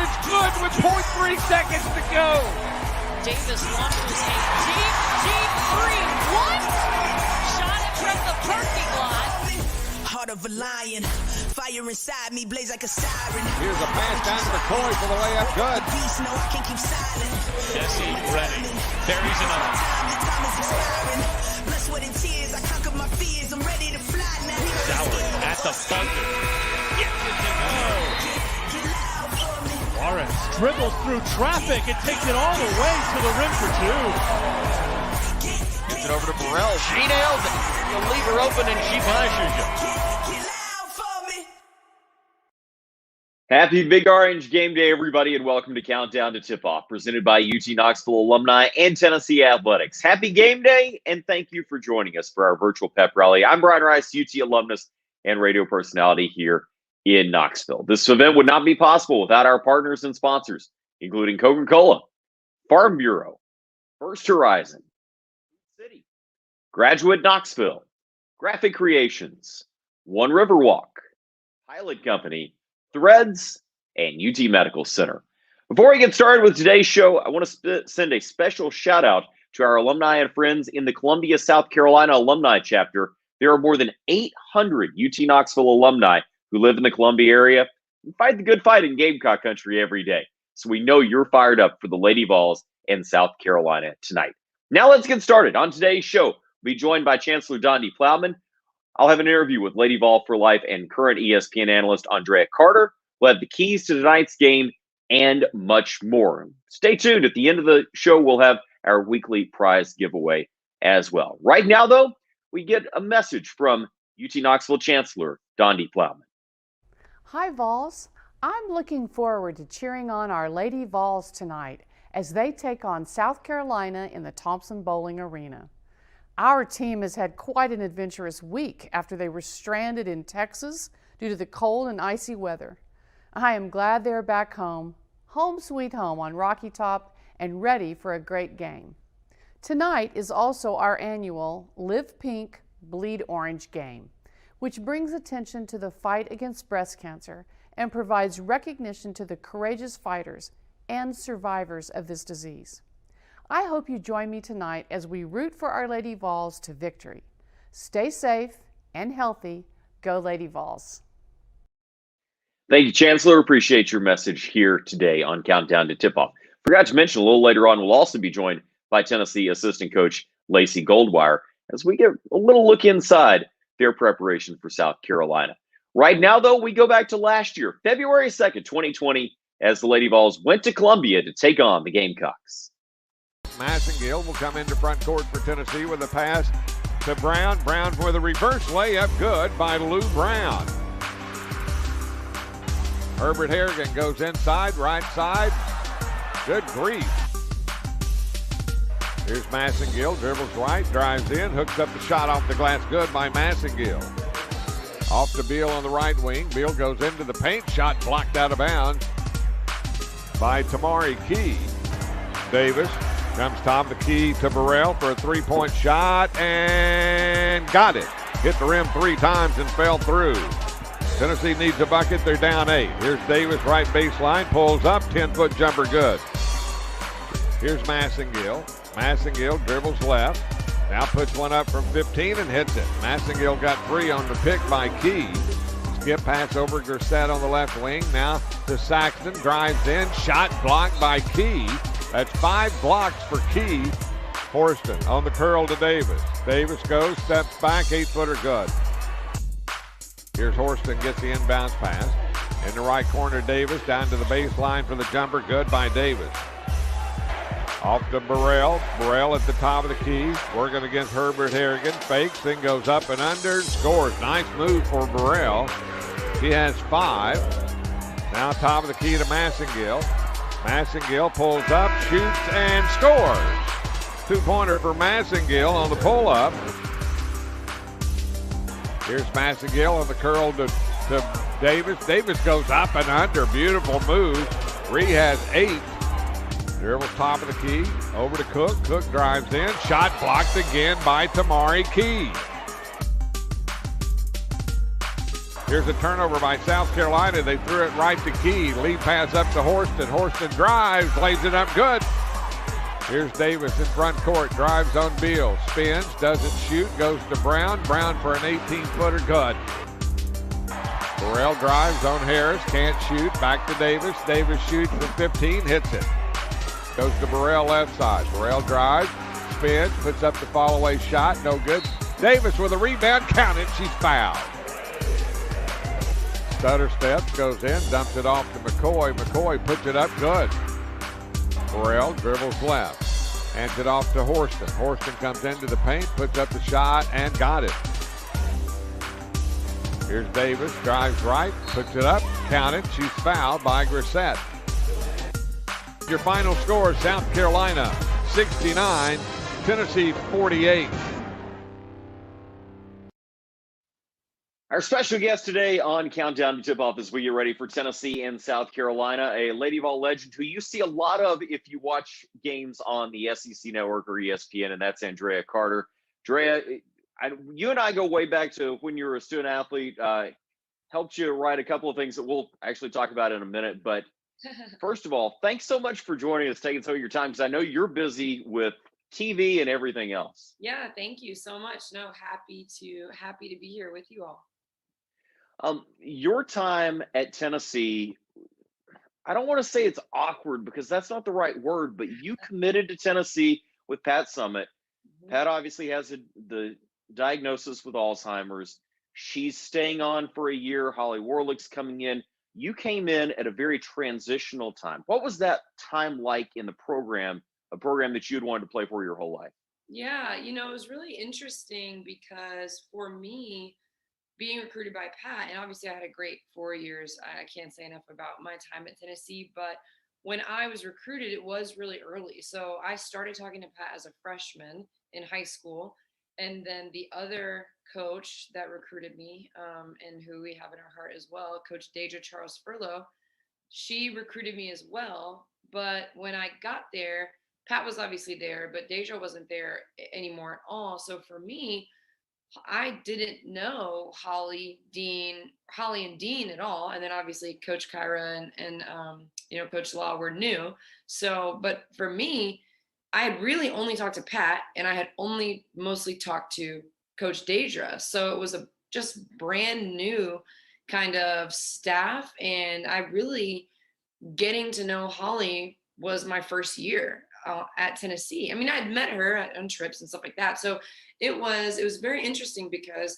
is good with 0.3 seconds to go. Davis launches a deep three. What? Shot it from the parking lot. Heart of a lion, fire inside me, blaze like a siren. Here's a pass down to McCoy for the layup. Good. Beast, no, I can't keep silent. Jesse ready. Buries another. The time is expiring. Blood, sweat, and tears. I conquer my fears. I'm ready to fly now. Dowling at the buzzer. Gets it to go. Juarez dribbles through traffic and takes it all the way to the rim for two. Gets it over to Burrell. She nails it. You'll leave her open and she punishes you. Happy Big Orange Game Day, everybody, and welcome to Countdown to Tipoff, presented by UT Knoxville alumni and Tennessee Athletics. Happy Game Day, and thank you for joining us for our virtual pep rally. I'm Brian Rice, UT alumnus and radio personality here in Knoxville. This event would not be possible without our partners and sponsors, including Coca-Cola, Farm Bureau, First Horizon, City, Graduate Knoxville, Graphic Creations, One Riverwalk, Pilot Company, Threads, and UT Medical Center. Before we get started with today's show, I want to send a special shout out to our alumni and friends in the Columbia, South Carolina alumni chapter. There are more than 800 UT Knoxville alumni who live in the Columbia area and fight the good fight in Gamecock country every day. So we know you're fired up for the Lady Vols in South Carolina tonight. Now let's get started. On today's show, we'll be joined by Chancellor Donnie Plowman. I'll have an interview with Lady Vol for Life and current ESPN analyst Andrea Carter. We'll have the keys to tonight's game and much more. Stay tuned. At the end of the show, we'll have our weekly prize giveaway as well. Right now, though, we get a message from UT Knoxville Chancellor Donnie Plowman. Hi, Vols. I'm looking forward to cheering on our Lady Vols tonight as they take on South Carolina in the Thompson Bowling Arena. Our team has had quite an adventurous week after they were stranded in Texas due to the cold and icy weather. I am glad they're back home, home sweet home on Rocky Top, and ready for a great game. Tonight is also our annual Live Pink, Bleed Orange game, which brings attention to the fight against breast cancer and provides recognition to the courageous fighters and survivors of this disease. I hope you join me tonight as we root for our Lady Vols to victory. Stay safe and healthy. Go Lady Vols. Thank you, Chancellor. Appreciate your message here today on Countdown to Tip-Off. Forgot to mention a little later on, we'll also be joined by Tennessee assistant coach Lacey Goldwire as we get a little look inside their preparation for South Carolina. Right now, though, we go back to last year, February 2nd, 2020, as the Lady Vols went to Columbia to take on the Gamecocks. Massengill will come into front court for Tennessee with a pass to Brown. Brown for the reverse layup. Good by Lou Brown. Herbert Harrigan goes inside, right side. Good grief. Here's Massengill, dribbles right, drives in, hooks up the shot off the glass. Good by Massengill. Off to Beal on the right wing. Beal goes into the paint. Shot blocked out of bounds by Tamari Key. Davis comes top of the key to Burrell for a three-point shot and got it. Hit the rim 3 times and fell through. Tennessee needs a bucket. They're down 8. Here's Davis, right baseline, pulls up, 10-foot jumper good. Here's Massengill. Massengill dribbles left. Now puts one up from 15 and hits it. Massengill got 3 on the pick by Key. Skip pass over Gersett on the left wing. Now to Saxton, drives in, shot blocked by Key. That's 5 blocks for Key. Horston on the curl to Davis. Davis goes, steps back, 8-footer good. Here's Horston, gets the inbounds pass. In the right corner, Davis down to the baseline for the jumper, good by Davis. Off to Burrell. Burrell at the top of the key, working against Herbert Harrigan. Fakes, then goes up and under, scores. Nice move for Burrell. He has 5. Now top of the key to Massengill. Massengill pulls up, shoots, and scores. 2-pointer for Massengill on the pull-up. Here's Massengill on the curl to Davis. Davis goes up and under. Beautiful move. Ree has 8. Dribbles top of the key. Over to Cook. Cook drives in. Shot blocked again by Tamari Key. Here's a turnover by South Carolina. They threw it right to Key. Lead pass up to Horston. Horston drives, lays it up good. Here's Davis in front court, drives on Beal, spins, doesn't shoot, goes to Brown. Brown for an 18-footer, good. Burrell drives on Harris, can't shoot, back to Davis. Davis shoots from 15, hits it. Goes to Burrell left side. Burrell drives, spins, puts up the fall-away shot, no good. Davis with a rebound, count it, she's fouled. Stutter steps, goes in, dumps it off to McCoy. McCoy puts it up, good. Burrell dribbles left, hands it off to Horston. Horston comes into the paint, puts up the shot, and got it. Here's Davis, drives right, puts it up, count it, she's fouled by Grissett. Your final score, South Carolina 69, Tennessee 48. Our special guest today on Countdown to Tip-Off as we get ready for Tennessee and South Carolina, a Lady Vol legend who you see a lot of if you watch games on the SEC Network or ESPN, and that's Andrea Carter. Andrea, you and I go way back to when you were a student athlete, helped you write a couple of things that we'll actually talk about in a minute. But first of all, thanks so much for joining us, taking some of your time, because I know you're busy with TV and everything else. Yeah, thank you so much. No, happy to be here with you all. Your time at Tennessee, I don't want to say it's awkward because that's not the right word, but you committed to Tennessee with Pat Summitt. Mm-hmm. Pat obviously has the diagnosis with Alzheimer's. She's staying on for a year. Holly Warlick's coming in. You came in at a very transitional time. What was that time like in the program, a program that you'd wanted to play for your whole life? Yeah, it was really interesting because for me, being recruited by Pat, and obviously I had a great 4 years. I can't say enough about my time at Tennessee, but when I was recruited, it was really early. So I started talking to Pat as a freshman in high school. And then the other coach that recruited me, and who we have in our heart as well, Coach Deja Charles Furlow, she recruited me as well. But when I got there, Pat was obviously there, but Deja wasn't there anymore at all. So for me, I didn't know Holly and Dean at all. And then obviously Coach Kyra and Coach Law were new. So, but for me, I had really only talked to Pat, and I had only mostly talked to Coach Deidre. So it was a just brand new kind of staff. And I really getting to know Holly was my first year at Tennessee. I mean, I'd met her on trips and stuff like that. So it was very interesting because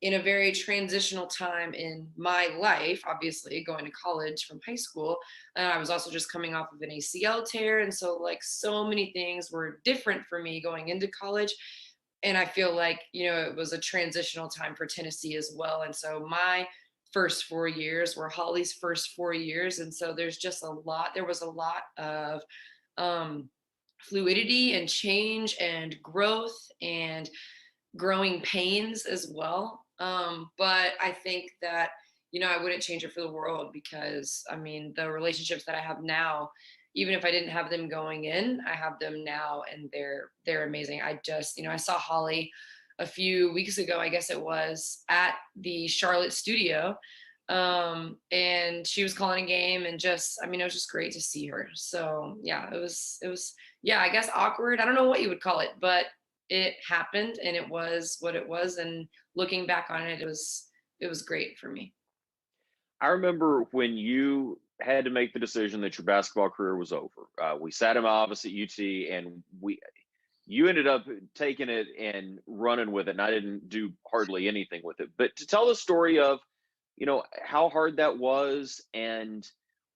in a very transitional time in my life, obviously going to college from high school, I was also just coming off of an ACL tear. And so like so many things were different for me going into college. And I feel like, it was a transitional time for Tennessee as well. And so my first 4 years were Holly's first 4 years. And so there was a lot of fluidity and change and growth and growing pains as well. But I think that, I wouldn't change it for the world because, I mean, the relationships that I have now, even if I didn't have them going in, I have them now and they're amazing. I just, I saw Holly a few weeks ago, I guess it was, at the Charlotte studio. And she was calling a game and just, I mean, it was just great to see her. So yeah, it was, I guess awkward. I don't know what you would call it, but it happened and it was what it was. And looking back on it, it was great for me. I remember when you had to make the decision that your basketball career was over. We sat in my office at UT and you ended up taking it and running with it. And I didn't do hardly anything with it, but to tell the story of, how hard that was and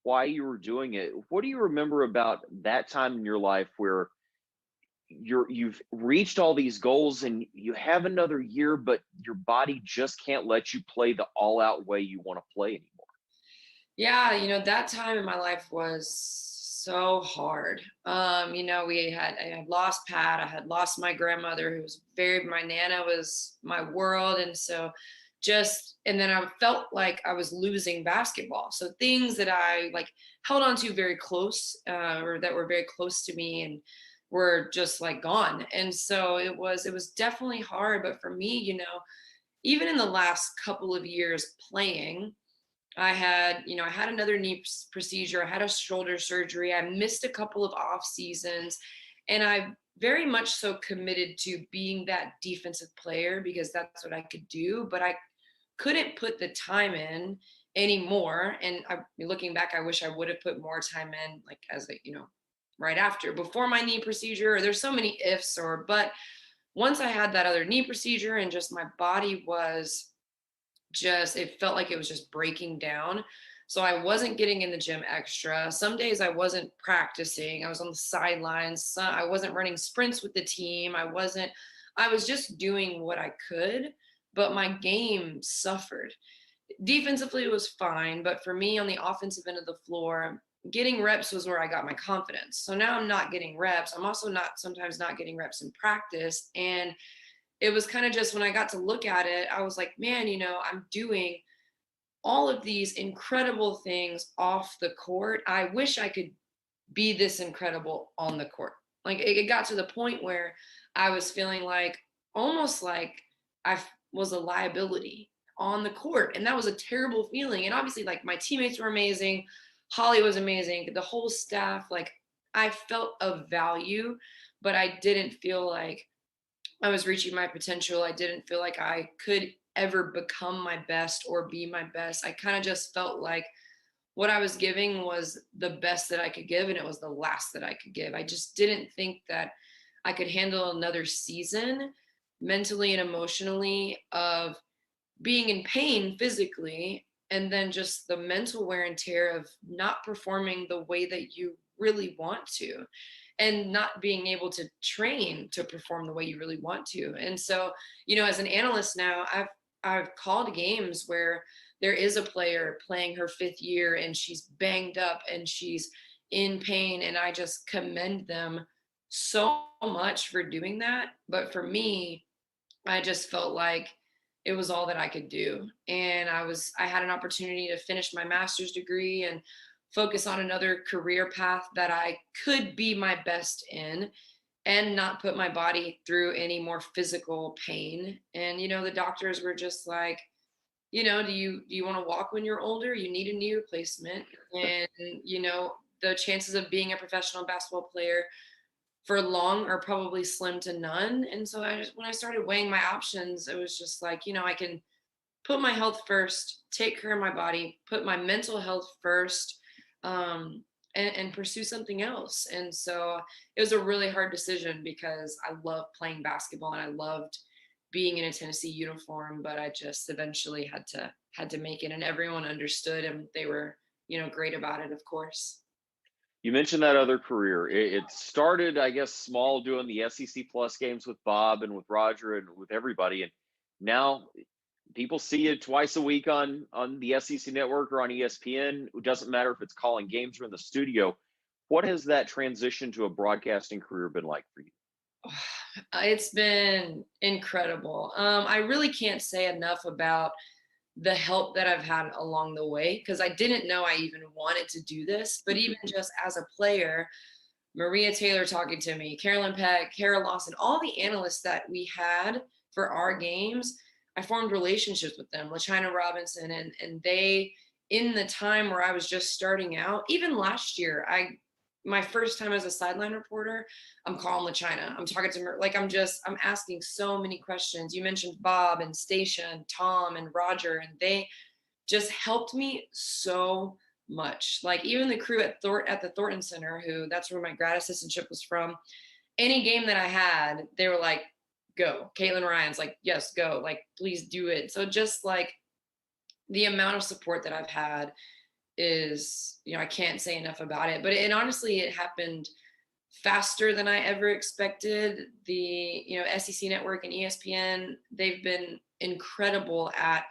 why you were doing it. What do you remember about that time in your life where you've reached all these goals and you have another year, but your body just can't let you play the all out way you want to play anymore? Yeah. That time in my life was so hard. I had lost Pat. I had lost my grandmother my Nana was my world. And so and then I felt like I was losing basketball. So things that I held on to very close, or that were very close to me and were just gone. And so it was definitely hard. But for me, even in the last couple of years playing, I had another knee procedure. I had a shoulder surgery. I missed a couple of off seasons, and I very much so committed to being that defensive player because that's what I could do, but I couldn't put the time in anymore. And looking back, I wish I would have put more time in, like as a, right after, before my knee procedure. There's so many ifs, but once I had that other knee procedure and just my body was it felt like it was just breaking down. So I wasn't getting in the gym extra. Some days I wasn't practicing. I was on the sidelines. I wasn't running sprints with the team. I was just doing what I could, but my game suffered. Defensively, it was fine. But for me on the offensive end of the floor, getting reps was where I got my confidence. So now I'm not getting reps. I'm also sometimes not getting reps in practice. And it was kind of just when I got to look at it, I was like, man, I'm doing all of these incredible things off the court. I wish I could be this incredible on the court. Like it got to the point where I was feeling like almost like I was a liability on the court. And that was a terrible feeling. And obviously, like, my teammates were amazing. Holly was amazing. The whole staff, like, I felt of value, but I didn't feel like I was reaching my potential. I didn't feel like I could ever become my best or be my best. I kind of just felt like what I was giving was the best that I could give, and it was the last that I could give. I just didn't think that I could handle another season mentally and emotionally of being in pain physically, and then just the mental wear and tear of not performing the way that you really want to, and not being able to train to perform the way you really want to. And so, as an analyst now, I've called games where there is a player playing her 5th year and she's banged up and she's in pain, and I just commend them so much for doing that. But for me, I just felt like it was all that I could do. And I had an opportunity to finish my master's degree and focus on another career path that I could be my best in and not put my body through any more physical pain. And, the doctors were just like, do you want to walk when you're older? You need a knee replacement. And, the chances of being a professional basketball player for long are probably slim to none. And so when I started weighing my options, it was just like, I can put my health first, take care of my body, put my mental health first, and pursue something else. And so it was a really hard decision because I loved playing basketball and I loved being in a Tennessee uniform, but I just eventually had to make it, and everyone understood, and they were, great about it, of course. You mentioned that other career. It started, I guess, small, doing the SEC Plus games with Bob and with Roger and with everybody. And now people see you twice a week on the SEC Network or on ESPN. It doesn't matter if it's calling games or in the studio. What has that transition to a broadcasting career been like for you? It's been incredible. I really can't say enough about the help that I've had along the way, because I didn't know I even wanted to do this. But even just as a player, Maria Taylor talking to me, Carolyn Peck, Kara Lawson, all the analysts that we had for our games, I formed relationships with them, LaChina Robinson, and they, in the time where I was just starting out, even last year, my first time as a sideline reporter, I'm calling LaChina. I'm talking to her. Like, I'm asking so many questions. You mentioned Bob and Stacia and Tom and Roger, and they just helped me so much. Like, even the crew at the Thornton Center, that's where my grad assistantship was from. Any game that I had, they were like, go. Caitlin Ryan's like, yes, go. Like, please do it. So just like the amount of support that I've had is, I can't say enough about it. But honestly, it happened faster than I ever expected. The, SEC Network and ESPN, they've been incredible at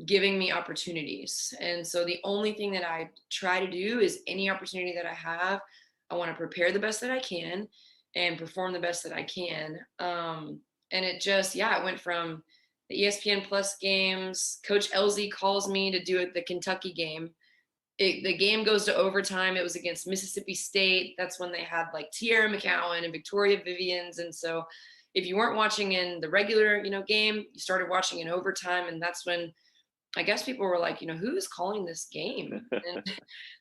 giving me opportunities. And so the only thing that I try to do is any opportunity that I have, I want to prepare the best that I can and perform the best that I can. And it just, it went from the ESPN Plus games. Coach Elsie calls me to do the Kentucky game. The game goes to overtime. It was against Mississippi State. That's when they had like Tierra McCowan and Victoria Vivians. And so if you weren't watching in the regular, game, you started watching in overtime. And that's when I guess people were like, who is calling this game? And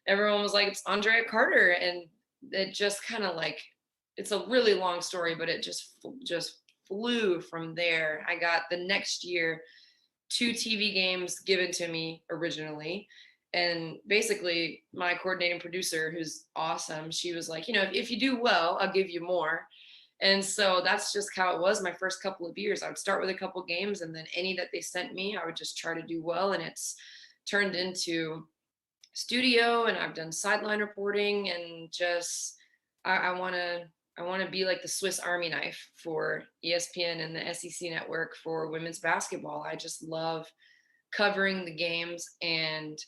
everyone was like, it's Andrea Carter. And it just kind of like, it's a really long story, but it just flew from there. I got the next year 2 TV games given to me originally. And basically my coordinating producer, who's awesome, she was like, if you do well, I'll give you more. And so that's just how it was my first couple of years. I would start with a couple games, and then any that they sent me, I would just try to do well. And it's turned into studio, and I've done sideline reporting, and just I want to be like the Swiss Army knife for ESPN and the SEC network for women's basketball. I just love covering the games and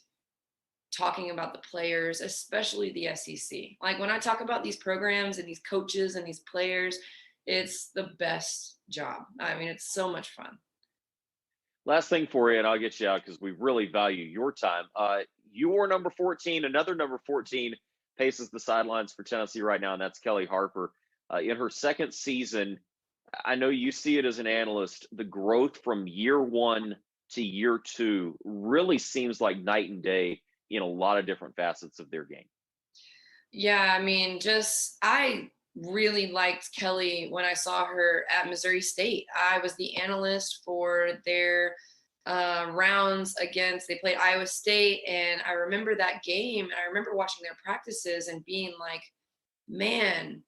talking about the players, especially the SEC. Like when I talk about these programs and these coaches and these players, it's the best job. I mean, it's so much fun. Last thing for you, and I'll get you out because we really value your time. Your number 14, another number 14, paces the sidelines for Tennessee right now, and that's Kelly Harper. In her second season, I know you see it as an analyst, the growth from year 1 to year 2 really seems like night and day in a lot of different facets of their game. Yeah, I mean, I really liked Kelly when I saw her at Missouri State. I was the analyst for their rounds they played Iowa State, and I remember that game, and I remember watching their practices and being like, man,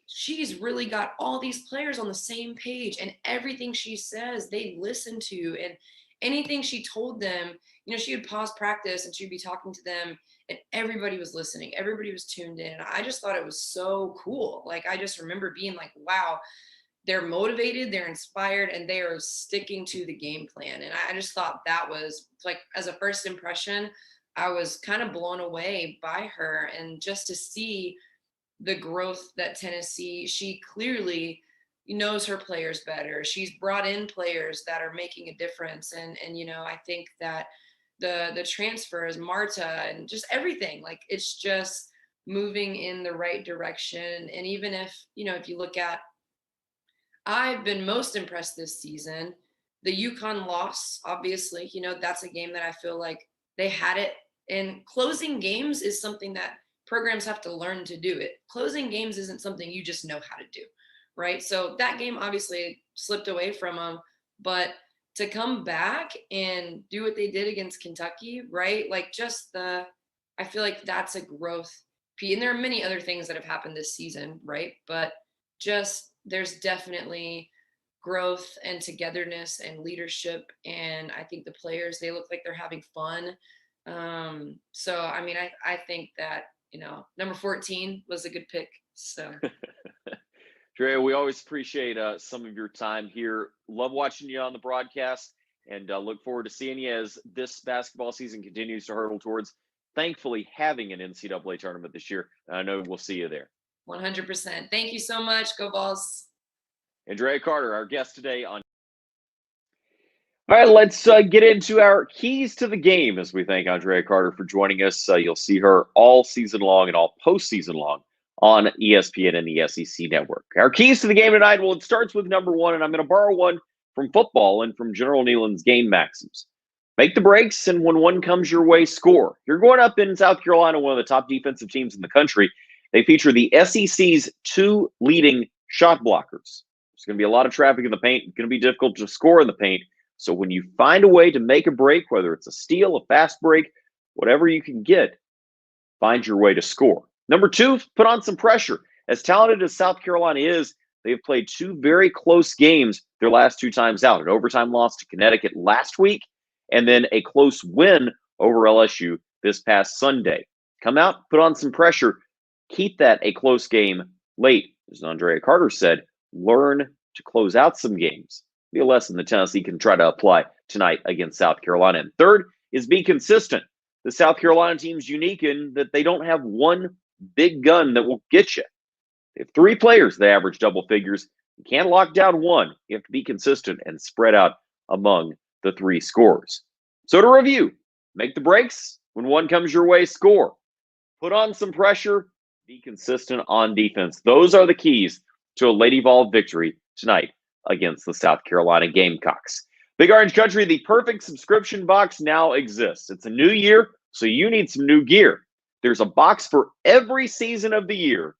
she's really got all these players on the same page, and everything she says, they listen to, and anything she told them, she would pause practice and she'd be talking to them, and everybody was listening. Everybody was tuned in. And I just thought it was so cool. Like, I just remember being like, wow, they're motivated, they're inspired, and they are sticking to the game plan. And I just thought that was like, as a first impression, I was kind of blown away by her. And just to see the growth that Tennessee, she clearly knows her players better. She's brought in players that are making a difference. And I think that the transfers, Marta, and just everything, like, it's just moving in the right direction. And even if you look at, I've been most impressed this season, the UConn loss, obviously, that's a game that I feel like they had it. And closing games is something that programs have to learn to do. It closing games isn't something you just know how to do, right? So that game obviously slipped away from them, but to come back and do what they did against Kentucky, right? Like, I feel like that's a growth piece. And there are many other things that have happened this season, right? But there's definitely growth and togetherness and leadership. And I think the players, they look like they're having fun. So, I mean, I think that, number 14 was a good pick. So. Drea, we always appreciate some of your time here. Love watching you on the broadcast, and look forward to seeing you as this basketball season continues to hurtle towards, thankfully, having an NCAA tournament this year. I know we'll see you there. 100%. Thank you so much. Go Vols. Andrea Carter, our guest today on. All right, let's get into our keys to the game as we thank Andrea Carter for joining us. You'll see her all season long and all postseason long on ESPN and the SEC network. Our keys to the game tonight, well, it starts with number 1, and I'm going to borrow one from football and from General Neyland's game maxims. Make the breaks, and when one comes your way, score. You're going up in South Carolina, one of the top defensive teams in the country. They feature the SEC's 2 leading shot blockers. There's going to be a lot of traffic in the paint. It's going to be difficult to score in the paint. So when you find a way to make a break, whether it's a steal, a fast break, whatever you can get, find your way to score. Number 2, put on some pressure. As talented as South Carolina is, they've played 2 very close games their last 2 times out. An overtime loss to Connecticut last week, and then a close win over LSU this past Sunday. Come out, put on some pressure, keep that a close game late. As Andrea Carter said, learn to close out some games. Be a lesson that Tennessee can try to apply tonight against South Carolina. And third is be consistent. The South Carolina team's unique in that they don't have one big gun that will get you. They have 3 players that average double figures. You can't lock down one. You have to be consistent and spread out among the 3 scorers. So to review, make the breaks. When one comes your way, score. Put on some pressure. Be consistent on defense. Those are the keys to a Lady Vol victory tonight against the South Carolina Gamecocks. Big Orange Country, the perfect subscription box now exists. It's a new year, so you need some new gear. There's a box for every season of the year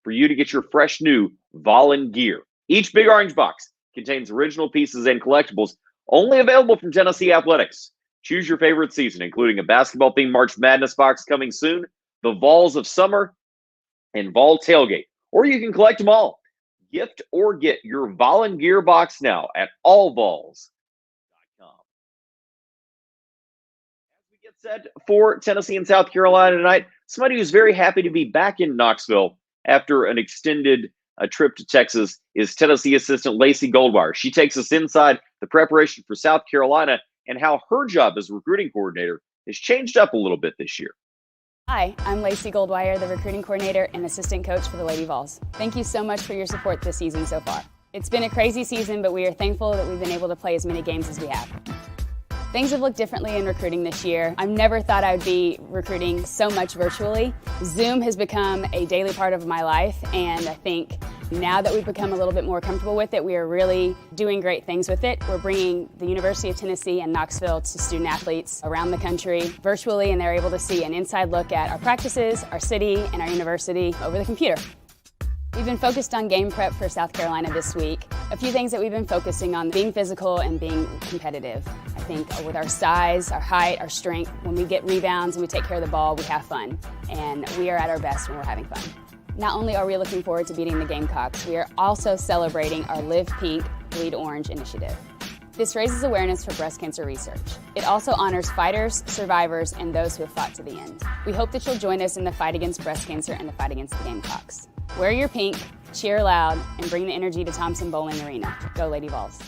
for you to get your fresh new Volun gear. Each Big Orange box contains original pieces and collectibles only available from Tennessee Athletics. Choose your favorite season, including a basketball-themed March Madness box coming soon, the Vols of Summer, and Vol Tailgate. Or you can collect them all. Gift or get your Volun gear box now at allvols.com. As we get set for Tennessee and South Carolina tonight, somebody who's very happy to be back in Knoxville after an extended trip to Texas is Tennessee assistant Lacey Goldwire. She takes us inside the preparation for South Carolina and how her job as recruiting coordinator has changed up a little bit this year. Hi, I'm Lacey Goldwire, the recruiting coordinator and assistant coach for the Lady Vols. Thank you so much for your support this season so far. It's been a crazy season, but we are thankful that we've been able to play as many games as we have. Things have looked differently in recruiting this year. I've never thought I would be recruiting so much virtually. Zoom has become a daily part of my life, and I think now that we've become a little bit more comfortable with it, we are really doing great things with it. We're bringing the University of Tennessee and Knoxville to student athletes around the country virtually, and they're able to see an inside look at our practices, our city, and our university over the computer. We've been focused on game prep for South Carolina this week. A few things that we've been focusing on: being physical and being competitive. I think with our size, our height, our strength, when we get rebounds and we take care of the ball, we have fun. And we are at our best when we're having fun. Not only are we looking forward to beating the Gamecocks, we are also celebrating our Live Pink, Bleed Orange initiative. This raises awareness for breast cancer research. It also honors fighters, survivors, and those who have fought to the end. We hope that you'll join us in the fight against breast cancer and the fight against the Gamecocks. Wear your pink, cheer loud, and bring the energy to Thompson Bowling Arena. Go Lady Vols.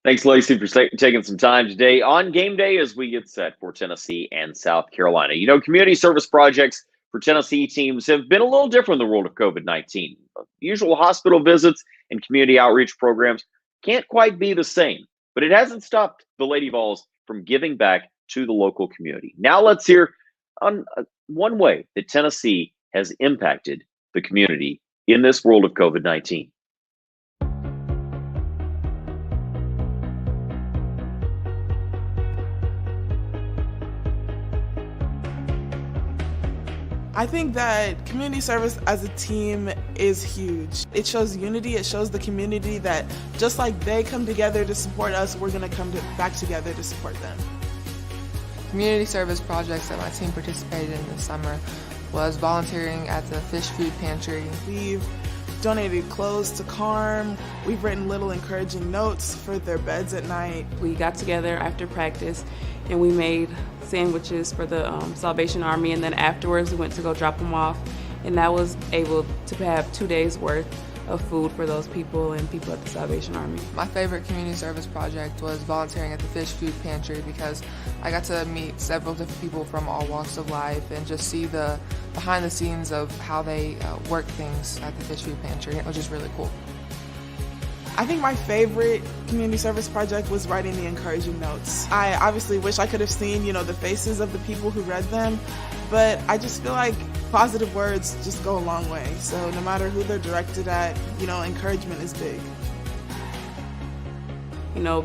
Thanks, Lacey, for taking some time today on game day as we get set for Tennessee and South Carolina. You know, community service projects for Tennessee teams have been a little different in the world of COVID-19. Usual hospital visits and community outreach programs can't quite be the same, but it hasn't stopped the Lady Vols from giving back to the local community. Now let's hear on one way that Tennessee has impacted the community in this world of COVID-19. I think that community service as a team is huge. It shows unity, it shows the community that just like they come together to support us, we're going to come back together to support them. Community service projects that my team participated in this summer was volunteering at the Fish Food Pantry. We've donated clothes to Carm. We've written little encouraging notes for their beds at night. We got together after practice and we made sandwiches for the Salvation Army, and then afterwards we went to go drop them off, and that was able to have 2 days worth of food for those people and people at the Salvation Army. My favorite community service project was volunteering at the Fish Food Pantry because I got to meet several different people from all walks of life and just see the behind the scenes of how they work things at the Fish Food Pantry, which is really cool. I think my favorite community service project was writing the encouraging notes. I obviously wish I could have seen, the faces of the people who read them, but I just feel like positive words just go a long way. So no matter who they're directed at, encouragement is big.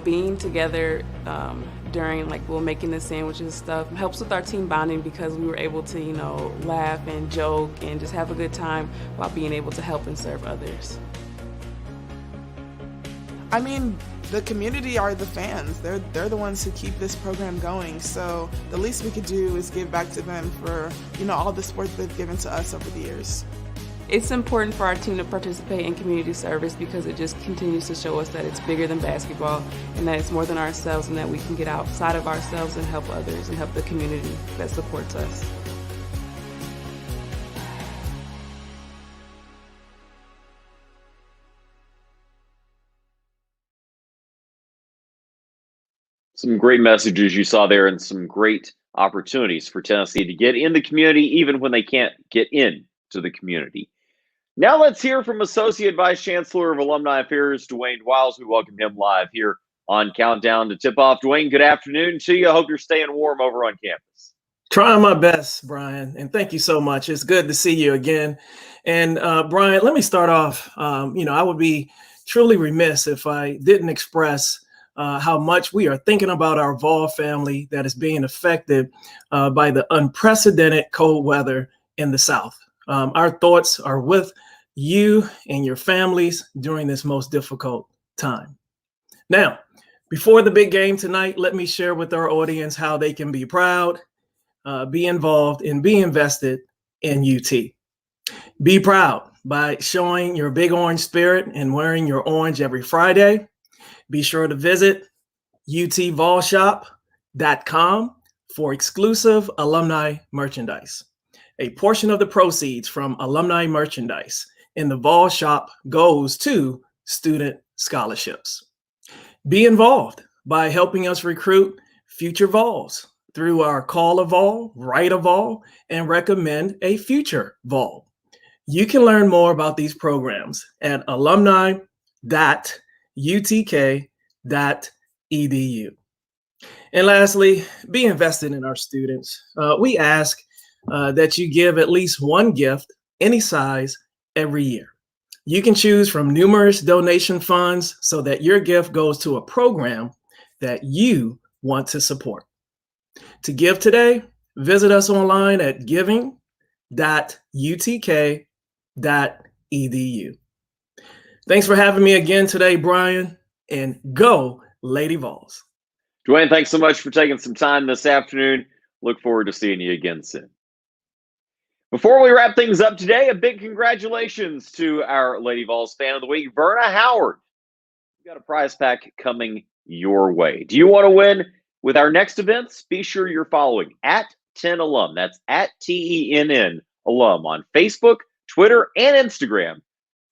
Being together during we're making the sandwiches and stuff helps with our team bonding because we were able to, laugh and joke and just have a good time while being able to help and serve others. I mean, the community are the fans. They're the ones who keep this program going. So the least we could do is give back to them for, all the support they've given to us over the years. It's important for our team to participate in community service because it just continues to show us that it's bigger than basketball and that it's more than ourselves and that we can get outside of ourselves and help others and help the community that supports us. Some great messages you saw there and some great opportunities for Tennessee to get in the community even when they can't get into the community. Now let's hear from Associate Vice Chancellor of Alumni Affairs, Dwayne Wiles. We welcome him live here on Countdown to Tip-Off. Dwayne, good afternoon to you. I hope you're staying warm over on campus. Trying my best, Brian, and thank you so much. It's good to see you again. And Brian, let me start off. I would be truly remiss if I didn't express how much we are thinking about our Vol family that is being affected by the unprecedented cold weather in the South. Our thoughts are with you and your families during this most difficult time. Now, before the big game tonight, let me share with our audience how they can be proud, be involved, and be invested in UT. Be proud by showing your big orange spirit and wearing your orange every Friday. Be sure to visit utvolshop.com for exclusive alumni merchandise. A portion of the proceeds from alumni merchandise in the Vol shop goes to student scholarships. Be involved by helping us recruit future Vols through our Call a Vol, Write a Vol, and Recommend a Future Vol. You can learn more about these programs at alumni.utk.edu. And lastly, be invested in our students. We ask that you give at least one gift, any size, every year. You can choose from numerous donation funds so that your gift goes to a program that you want to support. To give today, visit us online at giving.utk.edu. Thanks for having me again today, Brian, and go Lady Vols. Dwayne, thanks so much for taking some time this afternoon. Look forward to seeing you again soon. Before we wrap things up today, a big congratulations to our Lady Vols fan of the week, Verna Howard. We've got a prize pack coming your way. Do you want to win with our next events? Be sure you're following @10alum. That's @TENN alum on Facebook, Twitter, and Instagram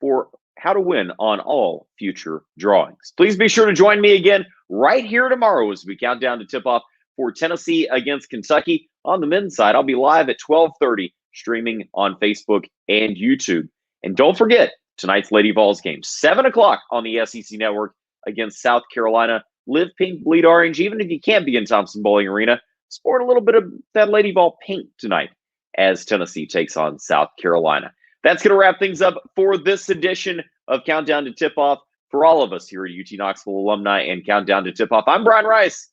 for how to win on all future drawings. Please be sure to join me again right here tomorrow as we count down to tip-off for Tennessee against Kentucky. On the men's side, I'll be live at 12:30, streaming on Facebook and YouTube. And don't forget, tonight's Lady Vols game, 7 o'clock on the SEC Network against South Carolina. Live pink, bleed orange. Even if you can't be in Thompson Bowling Arena, sport a little bit of that Lady Vol pink tonight as Tennessee takes on South Carolina. That's going to wrap things up for this edition of Countdown to Tip-Off. For all of us here at UT Knoxville Alumni and Countdown to Tip-Off, I'm Brian Rice.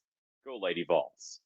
Go Lady Vols.